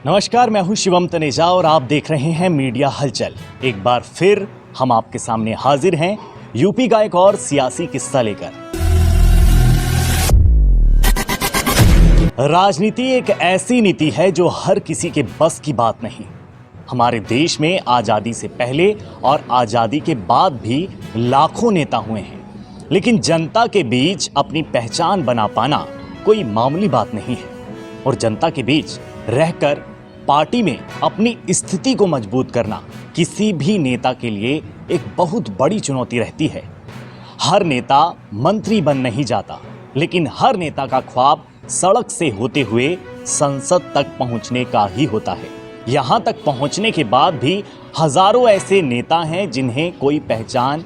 नमस्कार, मैं हूं शिवम तनेजा और आप देख रहे हैं मीडिया हलचल। एक बार फिर हम आपके सामने हाजिर हैं यूपी का एक और सियासी किस्सा लेकर। राजनीति एक ऐसी नीति है जो हर किसी के बस की बात नहीं। हमारे देश में आजादी से पहले और आजादी के बाद भी लाखों नेता हुए हैं, लेकिन जनता के बीच अपनी पहचान बना पाना कोई मामूली बात नहीं है। और जनता के बीच रहकर पार्टी में अपनी स्थिति को मजबूत करना किसी भी नेता के लिए एक बहुत बड़ी चुनौती रहती है। हर नेता मंत्री बन नहीं जाता, लेकिन हर नेता का ख्वाब सड़क से होते हुए संसद तक पहुंचने का ही होता है। यहां तक पहुंचने के बाद भी हजारों ऐसे नेता हैं जिन्हें कोई पहचान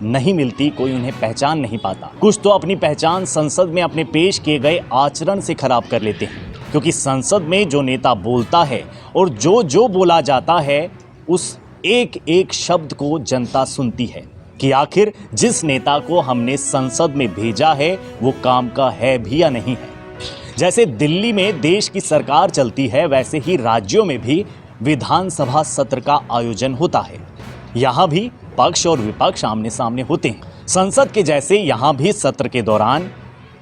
नहीं मिलती, कोई उन्हें पहचान नहीं पाता। कुछ तो अपनी पहचान संसद में अपने पेश किए गए आचरण से खराब कर लेते हैं, क्योंकि संसद में जो नेता बोलता है और जो बोला जाता है उस एक एक शब्द को जनता सुनती है कि आखिर जिस नेता को हमने संसद में भेजा है वो काम का है भी या नहीं है। जैसे दिल्ली में देश की सरकार चलती है, वैसे ही राज्यों में भी विधानसभा सत्र का आयोजन होता है। यहाँ भी पक्ष और विपक्ष आमने सामने होते हैं। संसद के जैसे यहाँ भी सत्र के दौरान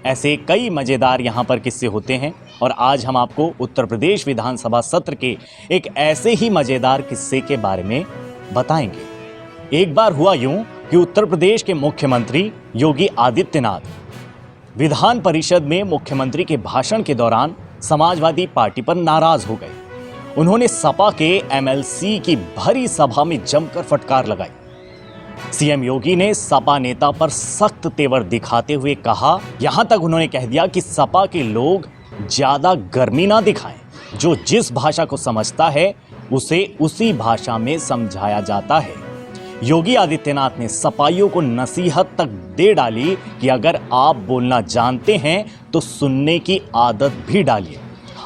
ऐसे कई मजेदार यहाँ पर किस्से होते हैं और आज हम आपको उत्तर प्रदेश विधानसभा सत्र के एक ऐसे ही मजेदार किस्से के बारे में बताएंगे। एक बार हुआ यूं कि उत्तर प्रदेश के मुख्यमंत्री योगी आदित्यनाथ विधान परिषद में मुख्यमंत्री के भाषण के दौरान समाजवादी पार्टी पर नाराज हो गए। उन्होंने सपा के एमएलसी की भरी सभा में जमकर फटकार लगाई। सीएम योगी ने सपा नेता पर सख्त तेवर दिखाते हुए कहा, यहां तक उन्होंने कह दिया कि सपा के लोग ज्यादा गर्मी ना दिखाएं, जो जिस भाषा को समझता है उसे उसी भाषा में समझाया जाता है। योगी आदित्यनाथ ने सपाइयों को नसीहत तक दे डाली कि अगर आप बोलना जानते हैं तो सुनने की आदत भी डालिए।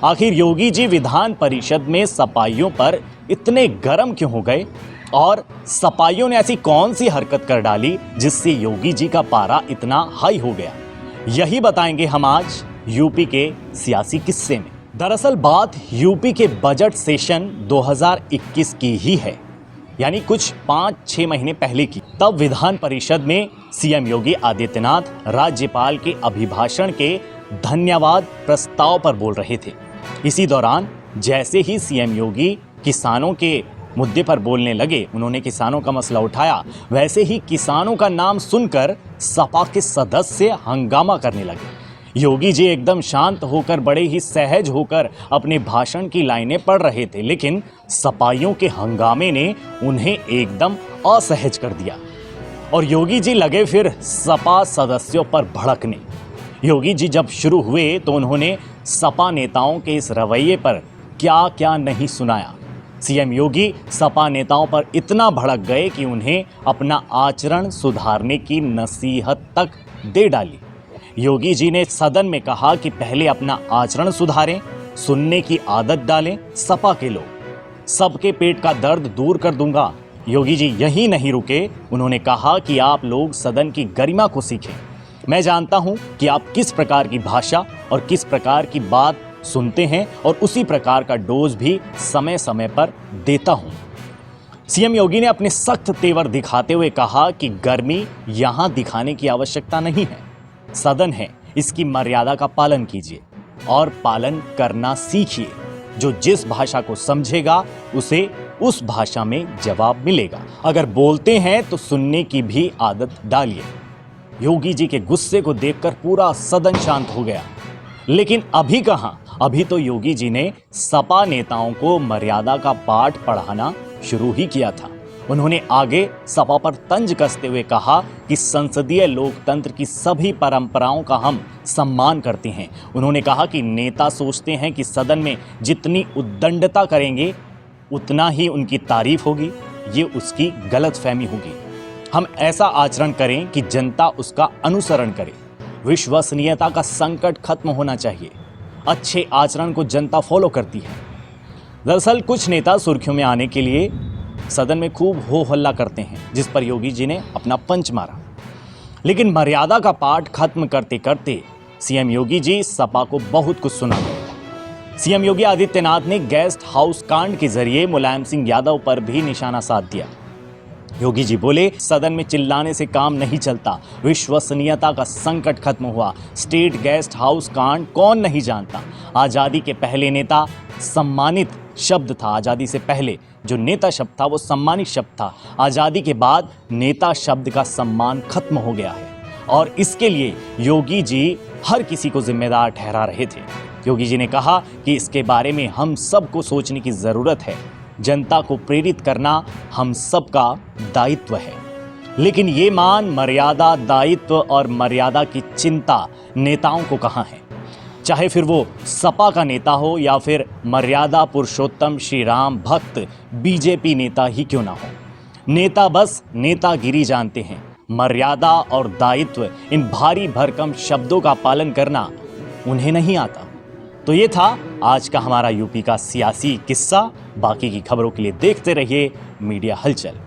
आखिर योगी जी विधान परिषद में सपाइयों पर इतने गर्म क्यों हो गए और सपाइयों ने ऐसी कौन सी हरकत कर डाली जिससे योगी जी का पारा इतना हाई हो गया? यही बताएंगे हम आज यूपी के सियासी किस्से में। दरअसल बात यूपी के बजट सेशन 2021 की ही है, यानी कुछ 5-6 महीने पहले की। तब विधान परिषद में सीएम योगी आदित्यनाथ राज्यपाल के अभिभाषण के धन्यवाद प्रस्ताव पर बोल रहे थे। इसी दौरान जैसे ही सीएम योगी किसानों के मुद्दे पर बोलने लगे, उन्होंने किसानों का मसला उठाया, वैसे ही किसानों का नाम सुनकर सपा के सदस्य हंगामा करने लगे। योगी जी एकदम शांत होकर, बड़े ही सहज होकर अपने भाषण की लाइनें पढ़ रहे थे, लेकिन सपाइयों के हंगामे ने उन्हें एकदम असहज कर दिया और योगी जी लगे फिर सपा सदस्यों पर भड़कने। योगी जी जब शुरू हुए तो उन्होंने सपा नेताओं के इस रवैये पर क्या क्या नहीं सुनाया। सीएम योगी सपा नेताओं पर इतना भड़क गए कि उन्हें अपना आचरण सुधारने की नसीहत तक दे डाली। योगी जी ने सदन में कहा कि पहले अपना आचरण सुधारें, सुनने की आदत डालें। सपा के लोग, सबके पेट का दर्द दूर कर दूंगा। योगी जी यहीं नहीं रुके, उन्होंने कहा कि आप लोग सदन की गरिमा को सीखें। मैं जानता हूं कि आप किस प्रकार की भाषा और किस प्रकार की बात सुनते हैं और उसी प्रकार का डोज भी समय समय पर देता हूं। सीएम योगी ने अपने सख्त तेवर दिखाते हुए कहा कि गर्मी यहां दिखाने की आवश्यकता नहीं है। सदन है, इसकी मर्यादा का पालन कीजिए और पालन करना सीखिए। जो जिस भाषा को समझेगा उसे उस भाषा में जवाब मिलेगा। अगर बोलते हैं तो सुनने की भी आदत डालिए। योगी जी के गुस्से को देखकर पूरा सदन शांत हो गया, लेकिन अभी कहां, अभी तो योगी जी ने सपा नेताओं को मर्यादा का पाठ पढ़ाना शुरू ही किया था। उन्होंने आगे सपा पर तंज कसते हुए कहा कि संसदीय लोकतंत्र की सभी परंपराओं का हम सम्मान करते हैं। उन्होंने कहा कि नेता सोचते हैं कि सदन में जितनी उद्दंडता करेंगे उतना ही उनकी तारीफ होगी। ये उसकी गलतफहमी होगी। हम ऐसा आचरण करें कि जनता उसका अनुसरण करे। विश्वसनीयता का संकट खत्म होना चाहिए। अच्छे आचरण को जनता फॉलो करती है। दरअसल कुछ नेता सुर्खियों में आने के लिए सदन में खूब हो हल्ला करते हैं, जिस पर योगी जी ने अपना पंच मारा। लेकिन मर्यादा का पाठ खत्म करते करते सीएम योगी जी सपा को बहुत कुछ सुना गए। सीएम योगी आदित्यनाथ ने गेस्ट हाउस कांड के जरिए मुलायम सिंह यादव पर भी निशाना साध दिया। योगी जी बोले, सदन में चिल्लाने से काम नहीं चलता, विश्वसनीयता का संकट खत्म हुआ। स्टेट गेस्ट हाउस कांड कौन नहीं जानता। आजादी के पहले नेता सम्मानित शब्द था। आजादी से पहले जो नेता शब्द था वो सम्मानित शब्द था। आजादी के बाद नेता शब्द का सम्मान खत्म हो गया है और इसके लिए योगी जी हर किसी को जिम्मेदार ठहरा रहे थे। योगी जी ने कहा कि इसके बारे में हम सबको सोचने की जरूरत है। जनता को प्रेरित करना हम सबका दायित्व है। लेकिन ये मान, मर्यादा, दायित्व और मर्यादा की चिंता नेताओं को कहाँ है, चाहे फिर वो सपा का नेता हो या फिर मर्यादा पुरुषोत्तम श्री राम भक्त बीजेपी नेता ही क्यों ना हो। नेता बस नेतागिरी जानते हैं। मर्यादा और दायित्व, इन भारी भरकम शब्दों का पालन करना उन्हें नहीं आता। तो ये था आज का हमारा यूपी का सियासी किस्सा। बाकी की खबरों के लिए देखते रहिए मीडिया हलचल।